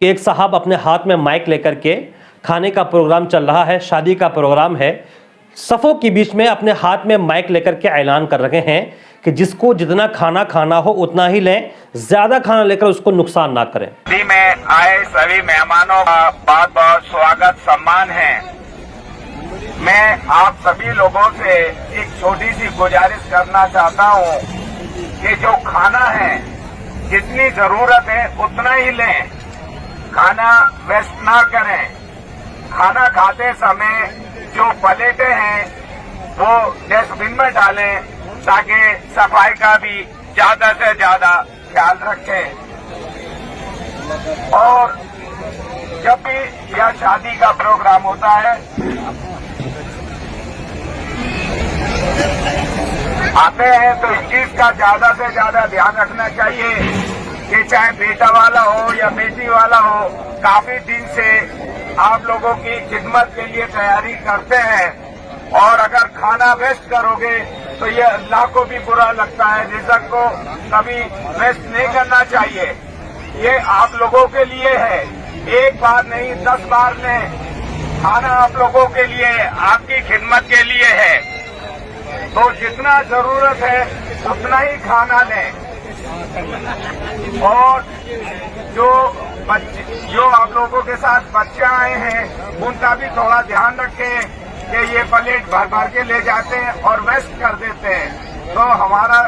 ایک صاحب اپنے ہاتھ میں مائک لے کر کے کھانے کا پروگرام چل رہا ہے، شادی کا پروگرام ہے، صفوں کے بیچ میں اپنے ہاتھ میں مائک لے کر کے اعلان کر رہے ہیں کہ جس کو جتنا کھانا کھانا ہو اتنا ہی لیں، زیادہ کھانا لے کر اس کو نقصان نہ کریں۔ میں آئے سبھی مہمانوں کا بہت بہت سواگت سمان ہے۔ میں آپ سبھی لوگوں سے ایک چھوٹی سی گزارش کرنا چاہتا ہوں کہ جو کھانا ہے جتنی ضرورت ہے اتنا ہی لیں، کھانا ویسٹ نہ کریں۔ کھانا کھاتے سمے جو پلیٹیں ہیں وہ ڈسٹ بن میں ڈالیں تاکہ صفائی کا بھی زیادہ سے زیادہ خیال رکھیں۔ اور جب بھی یا شادی کا پروگرام ہوتا ہے آتے ہیں تو اس چیز کا زیادہ سے زیادہ دھیان رکھنا چاہیے کہ چاہے بیٹا والا ہو یا بیٹی والا ہو، کافی دن سے آپ لوگوں کی خدمت کے لیے تیاری کرتے ہیں، اور اگر کھانا ویسٹ کرو گے تو یہ اللہ کو بھی برا لگتا ہے۔ رزق کو کبھی ویسٹ نہیں کرنا چاہیے، یہ آپ لوگوں کے لیے ہے، ایک بار نہیں 10 بار لیں۔ کھانا آپ لوگوں کے لیے ہے، آپ کی خدمت کے لیے ہے، تو جتنا ضرورت ہے اتنا ہی کھانا لیں۔ اور جو آپ لوگوں کے ساتھ بچے آئے ہیں ان کا بھی تھوڑا دھیان رکھیں کہ یہ پلیٹ بھر بھر کے لے جاتے ہیں اور ویسٹ کر دیتے ہیں، تو ہمارا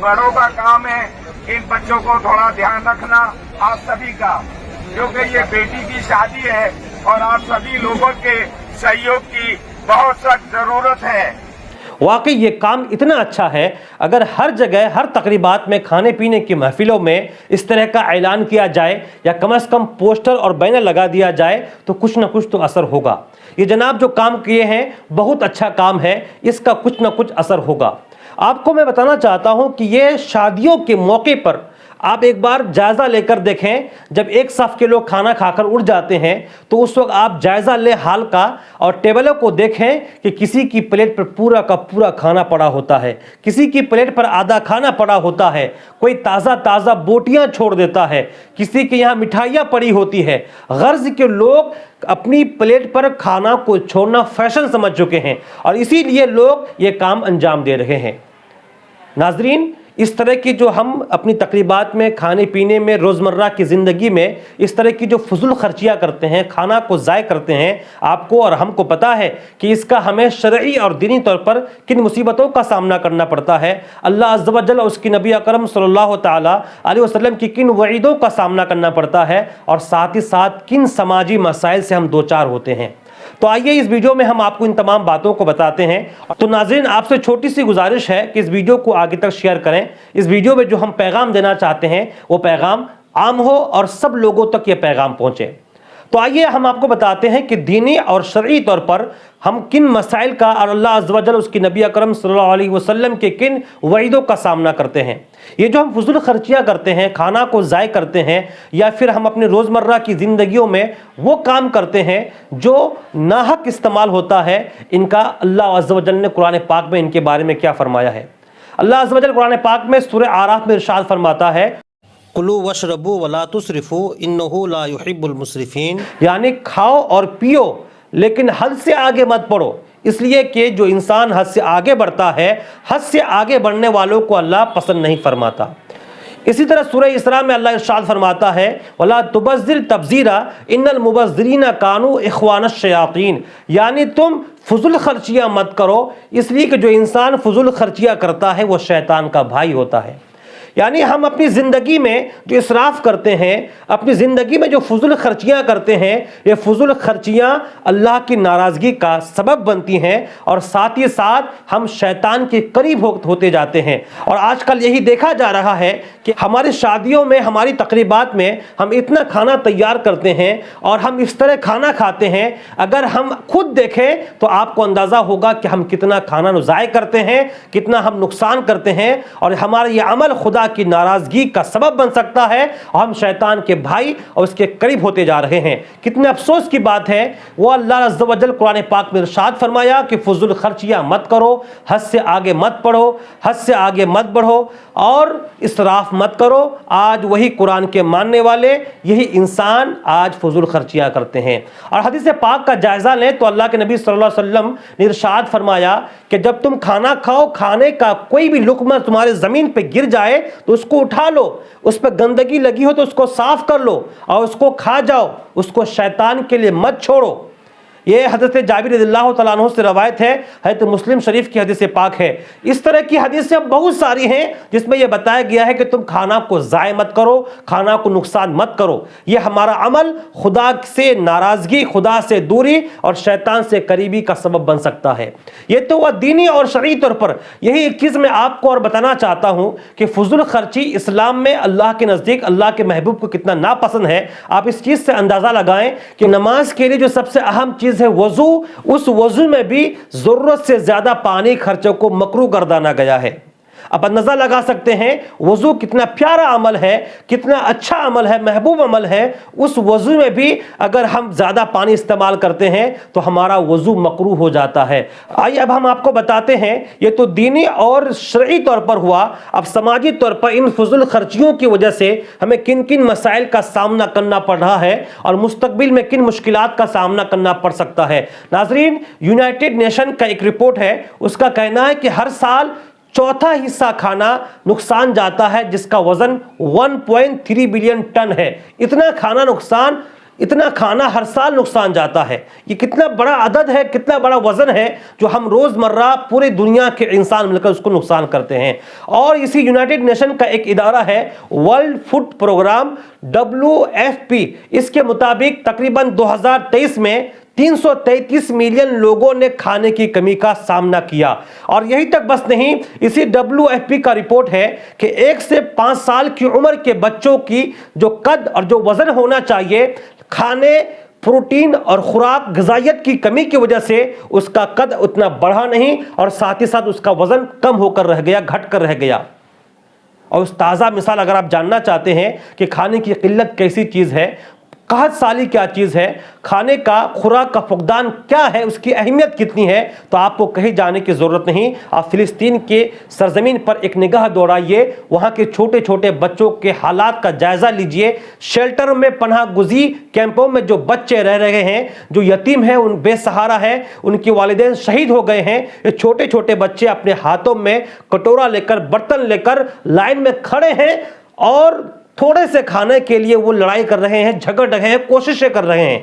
بڑوں کا کام ہے ان بچوں کو تھوڑا دھیان رکھنا آپ سبھی کا، کیونکہ یہ بیٹی کی شادی ہے اور آپ سبھی لوگوں کے سہیوگ کی بہت سخت ضرورت ہے۔ واقعی یہ کام اتنا اچھا ہے، اگر ہر جگہ ہر تقریبات میں کھانے پینے کی محفلوں میں اس طرح کا اعلان کیا جائے یا کم از کم پوسٹر اور بینر لگا دیا جائے تو کچھ نہ کچھ تو اثر ہوگا۔ یہ جناب جو کام کیے ہیں بہت اچھا کام ہے، اس کا کچھ نہ کچھ اثر ہوگا۔ آپ کو میں بتانا چاہتا ہوں کہ یہ شادیوں کے موقع پر آپ ایک بار جائزہ لے کر دیکھیں، جب ایک صف کے لوگ کھانا کھا کر اٹھ جاتے ہیں تو اس وقت آپ جائزہ لیں حال کا، اور ٹیبلوں کو دیکھیں کہ کسی کی پلیٹ پر پورا کا پورا کھانا پڑا ہوتا ہے، کسی کی پلیٹ پر آدھا کھانا پڑا ہوتا ہے، کوئی تازہ بوٹیاں چھوڑ دیتا ہے، کسی کے یہاں مٹھائیاں پڑی ہوتی ہے۔ غرض کے لوگ اپنی پلیٹ پر کھانا کو چھوڑنا فیشن سمجھ چکے ہیں، اور اسی لیے لوگ یہ کام انجام دے رہے ہیں۔ ناظرین، اس طرح کی جو ہم اپنی تقریبات میں کھانے پینے میں روزمرہ کی زندگی میں اس طرح کی جو فضول خرچیاں کرتے ہیں، کھانا کو ضائع کرتے ہیں، آپ کو اور ہم کو پتہ ہے کہ اس کا ہمیں شرعی اور دینی طور پر کن مصیبتوں کا سامنا کرنا پڑتا ہے، اللہ عز و جل اور اس کی نبی اکرم صلی اللہ تعالی علیہ وسلم کی کن وعیدوں کا سامنا کرنا پڑتا ہے، اور ساتھ ہی ساتھ کن سماجی مسائل سے ہم دوچار ہوتے ہیں۔ تو آئیے اس ویڈیو میں ہم آپ کو ان تمام باتوں کو بتاتے ہیں۔ تو ناظرین، آپ سے چھوٹی سی گزارش ہے کہ اس ویڈیو کو آگے تک شیئر کریں۔ اس ویڈیو میں جو ہم پیغام دینا چاہتے ہیں وہ پیغام عام ہو اور سب لوگوں تک یہ پیغام پہنچے۔ تو آئیے ہم آپ کو بتاتے ہیں کہ دینی اور شرعی طور پر ہم کن مسائل کا اور اللہ عز و جل اس کی نبی اکرم صلی اللہ علیہ وسلم کے کن وعیدوں کا سامنا کرتے ہیں۔ یہ جو ہم فضول خرچیاں کرتے ہیں، کھانا کو ضائع کرتے ہیں، یا پھر ہم اپنے روزمرہ کی زندگیوں میں وہ کام کرتے ہیں جو ناحق استعمال ہوتا ہے، ان کا اللہ عز و جل نے قرآن پاک میں ان کے بارے میں کیا فرمایا ہے۔ اللہ عز و جل قرآن پاک میں سورہ اعراف میں ارشاد فرماتا ہے، کلوا واشربوا ولا تسرفوا انہ لا يحب المسرفین، یعنی کھاؤ اور پیو لیکن حد سے آگے مت بڑھو، اس لیے کہ جو انسان حد سے آگے بڑھتا ہے، حد سے آگے بڑھنے والوں کو اللہ پسند نہیں فرماتا۔ اسی طرح سورہ اسراء میں اللہ ارشاد فرماتا ہے، وَلَا تُبَذِّرْ تَبْذِيرًا إِنَّ الْمُبَذِّرِينَ كَانُوا إِخْوَانَ الشَّيَاطِينَ، یعنی تم فضول خرچیاں مت کرو، اس لیے کہ جو انسان فضول خرچیاں کرتا ہے وہ شیطان کا بھائی ہوتا ہے۔ یعنی ہم اپنی زندگی میں جو اسراف کرتے ہیں، اپنی زندگی میں جو فضول خرچیاں کرتے ہیں، یہ فضول خرچیاں اللہ کی ناراضگی کا سبب بنتی ہیں، اور ساتھ ہی ساتھ ہم شیطان کے قریب ہوتے جاتے ہیں۔ اور آج کل یہی دیکھا جا رہا ہے کہ ہماری شادیوں میں، ہماری تقریبات میں ہم اتنا کھانا تیار کرتے ہیں اور ہم اس طرح کھانا کھاتے ہیں، اگر ہم خود دیکھیں تو آپ کو اندازہ ہوگا کہ ہم کتنا کھانا ضائع کرتے ہیں، کتنا ہم نقصان کرتے ہیں، اور ہمارا یہ عمل خدا اللہ کی ناراضگی کا سبب بن سکتا ہے اور ہم شیطان کے بھائی اور اس کے قریب ہوتے جا رہے ہیں۔ کتنے افسوس کی بات ہے، وہ اللہ عز و جل قرآن پاک میں ارشاد فرمایا کہ فضول خرچیاں مت کرو، حد سے آگے مت پڑھو، حد سے آگے مت بڑھو اور اسراف مت کرو۔ آج وہی قرآن کے ماننے والے، یہی انسان آج فضول خرچیاں کرتے ہیں۔ اور حدیث پاک کا جائزہ لیں تو اللہ کے نبی صلی اللہ علیہ وسلم نے ارشاد فرمایا کہ جب تم کھانا کھاؤ، کھانے کا کوئی بھی لقمہ تمہارے زمین پہ گر جائے تو اس کو اٹھا لو، اس پہ گندگی لگی ہو تو اس کو صاف کر لو اور اس کو کھا جاؤ، اس کو شیطان کے لیے مت چھوڑو۔ یہ حضرت جابر رضی اللہ تعالیٰ عنہ سے روایت ہے، حضرت مسلم شریف کی حدیث پاک ہے۔ اس طرح کی حدیثیں بہت ساری ہیں جس میں یہ بتایا گیا ہے کہ تم کھانا کو ضائع مت کرو، کھانا کو نقصان مت کرو۔ یہ ہمارا عمل خدا سے ناراضگی، خدا سے دوری اور شیطان سے قریبی کا سبب بن سکتا ہے۔ یہ تو وہ دینی اور شرعی طور پر، یہی ایک چیز میں آپ کو اور بتانا چاہتا ہوں کہ فضول خرچی اسلام میں اللہ کے نزدیک اللہ کے محبوب کو کتنا ناپسند ہے۔ آپ اس چیز سے اندازہ لگائیں کہ نماز کے لیے جو سب سے اہم چیز ہے وضو، اس وضو میں بھی ضرورت سے زیادہ پانی خرچوں کو مکروہ گردانا گیا ہے۔ اب اندازہ لگا سکتے ہیں وضو کتنا پیارا عمل ہے، کتنا اچھا عمل ہے، محبوب عمل ہے، اس وضو میں بھی اگر ہم زیادہ پانی استعمال کرتے ہیں تو ہمارا وضو مکروہ ہو جاتا ہے۔ آئیے اب ہم آپ کو بتاتے ہیں، یہ تو دینی اور شرعی طور پر ہوا، اب سماجی طور پر ان فضول خرچیوں کی وجہ سے ہمیں کن کن مسائل کا سامنا کرنا پڑ رہا ہے اور مستقبل میں کن مشکلات کا سامنا کرنا پڑ سکتا ہے۔ ناظرین، یونائٹڈ نیشن کا ایک رپورٹ ہے، اس کا کہنا ہے کہ ہر سال چوتھا حصہ کھانا نقصان جاتا ہے جس کا وزن 1.3 بلین ٹن ہے۔ اتنا کھانا ہر سال نقصان جاتا ہے۔ یہ کتنا بڑا عدد ہے، کتنا بڑا وزن ہے جو ہم روزمرہ پورے دنیا کے انسان مل کر اس کو نقصان کرتے ہیں۔ اور اسی یونائٹڈ نیشن کا ایک ادارہ ہے ورلڈ فوڈ پروگرام WFP، اس کے مطابق تقریباً 2023 میں 333 ملین لوگوں نے کھانے کی کمی کا سامنا کیا۔ اور یہی تک بس نہیں، اسی WFP کا رپورٹ ہے کہ 1 سے 5 سال کی عمر کے بچوں کی جو قد اور جو وزن ہونا چاہیے، کھانے، پروٹین اور خوراک غذائیت کی کمی کی وجہ سے اس کا قد اتنا بڑھا نہیں اور ساتھ ہی ساتھ اس کا وزن کم ہو کر رہ گیا، گھٹ کر رہ گیا۔ اور اس تازہ مثال اگر آپ جاننا چاہتے ہیں کہ کھانے کی قلت کیسی چیز ہے، قحط سالی کیا چیز ہے، کھانے کا، خوراک کا فقدان کیا ہے، اس کی اہمیت کتنی ہے، تو آپ کو کہیں جانے کی ضرورت نہیں۔ آپ فلسطین کے سرزمین پر ایک نگاہ دوڑائیے، وہاں کے چھوٹے چھوٹے بچوں کے حالات کا جائزہ لیجئے۔ شیلٹر میں، پناہ گزی کیمپوں میں جو بچے رہ رہے ہیں، جو یتیم ہیں، ان بے سہارا ہیں، ان کے والدین شہید ہو گئے ہیں، یہ چھوٹے چھوٹے بچے اپنے ہاتھوں میں کٹورا لے کر، برتن لے کر لائن میں کھڑے ہیں اور تھوڑے سے کھانے کے لیے وہ لڑائی کر رہے ہیں، جھگڑ رہے ہیں، کوششیں کر رہے ہیں۔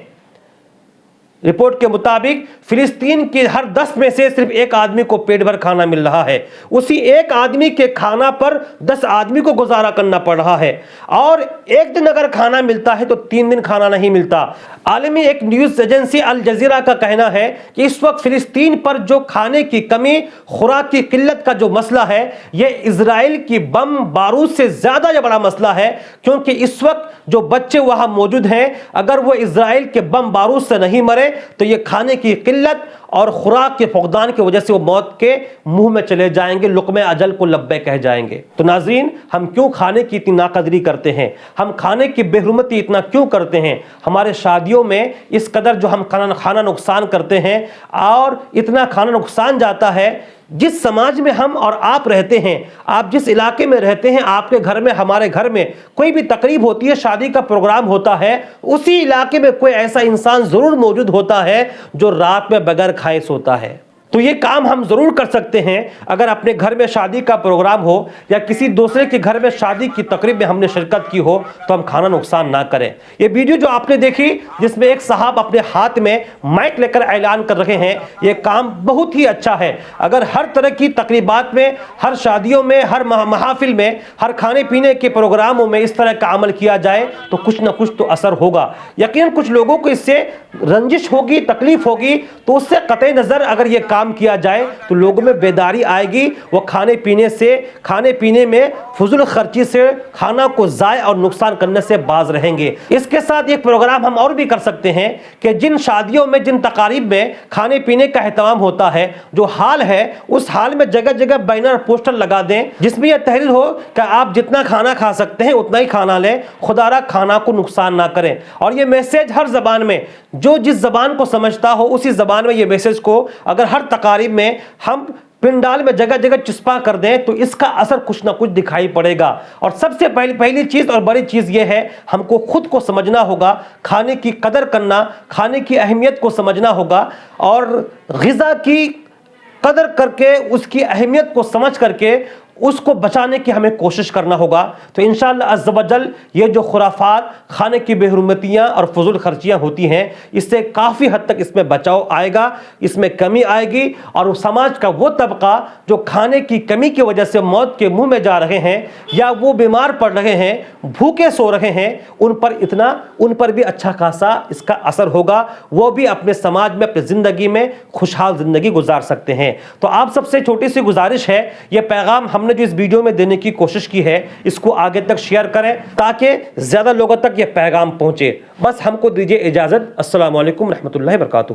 رپورٹ کے مطابق فلسطین کے ہر 10 میں سے صرف 1 آدمی کو پیٹ بھر کھانا مل رہا ہے۔ اسی 1 آدمی کے کھانا پر 10 آدمی کو گزارا کرنا پڑ رہا ہے، اور ایک دن اگر کھانا ملتا ہے تو 3 دن کھانا نہیں ملتا۔ عالمی ایک نیوز ایجنسی الجزیرہ کا کہنا ہے کہ اس وقت فلسطین پر جو کھانے کی کمی، خوراک کی قلت کا جو مسئلہ ہے، یہ اسرائیل کی بم بارود سے زیادہ یہ بڑا مسئلہ ہے، کیونکہ اس وقت جو بچے وہاں موجود ہیں، اگر وہ اسرائیل کے بم بارود سے نہیں مرے تو یہ کھانے کی قلت اور خوراک کے فقدان کی وجہ سے وہ موت کے منہ میں چلے جائیں گے، لقمہ اجل کو لبے کہہ جائیں گے۔ تو ناظرین، ہم کیوں کھانے کی اتنی ناقدری کرتے ہیں؟ ہم کھانے کی بے حرمتی اتنا کیوں کرتے ہیں؟ ہمارے شادیوں میں اس قدر جو ہم کھانا نقصان کرتے ہیں اور اتنا کھانا نقصان جاتا ہے۔ جس سماج میں ہم اور آپ رہتے ہیں، آپ جس علاقے میں رہتے ہیں، آپ کے گھر میں، ہمارے گھر میں کوئی بھی تقریب ہوتی ہے، شادی کا پروگرام ہوتا ہے، اسی علاقے میں کوئی ایسا انسان ضرور موجود ہوتا ہے جو رات میں بغیر کھائے سوتا ہے۔ تو یہ کام ہم ضرور کر سکتے ہیں۔ اگر اپنے گھر میں شادی کا پروگرام ہو یا کسی دوسرے کے گھر میں شادی کی تقریب میں ہم نے شرکت کی ہو تو ہم کھانا نقصان نہ کریں۔ یہ ویڈیو جو آپ نے دیکھی جس میں ایک صاحب اپنے ہاتھ میں مائک لے کر اعلان کر رہے ہیں، یہ کام بہت ہی اچھا ہے۔ اگر ہر طرح کی تقریبات میں، ہر شادیوں میں، ہر محافل میں، ہر کھانے پینے کے پروگراموں میں اس طرح کا عمل کیا جائے تو کچھ نہ کچھ تو اثر ہوگا۔ یقیناً کچھ لوگوں کو اس سے رنجش ہوگی، تکلیف ہوگی، تو اس سے قطع نظر اگر یہ کام کیا جائے تو لوگوں میں بیداری آئے گی، وہ کھانے پینے میں فضول خرچی سے، کھانا کو ضائع اور نقصان کرنے سے باز رہیں گے۔ اس کے ساتھ ایک پروگرام ہم اور بھی کر سکتے ہیں کہ جن شادیوں میں، جن تقاریب میں کھانے پینے کا اہتمام ہوتا ہے، جو حال ہے اس حال میں جگہ جگہ بینر پوسٹر لگا دیں جس میں یہ تحریر ہو کہ آپ جتنا کھانا کھا سکتے ہیں اتنا ہی کھانا لیں، خدا را کھانا کو نقصان نہ کریں۔ اور یہ میسیج ہر زبان میں، جو جس زبان کو سمجھتا ہو اسی زبان میں یہ میسیج کو اگر ہر تقاریب میں ہم پنڈال میں جگہ جگہ چسپاں کر دیں تو اس کا اثر کچھ نہ کچھ دکھائی پڑے گا۔ اور سب سے پہلی چیز اور بڑی چیز یہ ہے، ہم کو خود کو سمجھنا ہوگا، کھانے کی قدر کرنا، کھانے کی اہمیت کو سمجھنا ہوگا، اور غذا کی قدر کر کے، اس کی اہمیت کو سمجھ کر کے اس کو بچانے کی ہمیں کوشش کرنا ہوگا۔ تو انشاءاللہ عز و جل یہ جو خرافات، کھانے کی بے حرمتیاں اور فضول خرچیاں ہوتی ہیں، اس سے کافی حد تک اس میں بچاؤ آئے گا، اس میں کمی آئے گی، اور سماج کا وہ طبقہ جو کھانے کی کمی کی وجہ سے موت کے منہ میں جا رہے ہیں یا وہ بیمار پڑ رہے ہیں، بھوکے سو رہے ہیں، ان پر بھی اچھا خاصا اس کا اثر ہوگا، وہ بھی اپنے سماج میں، اپنی زندگی میں خوشحال زندگی گزار سکتے ہیں۔ تو آپ سب سے چھوٹی سی گزارش ہے، یہ پیغام ہم نے جو اس ویڈیو میں دینے کی کوشش کی ہے اس کو آگے تک شیئر کریں تاکہ زیادہ لوگوں تک یہ پیغام پہنچے۔ بس ہم کو دیجیے اجازت۔ السلام علیکم رحمۃ اللہ وبرکاتہ۔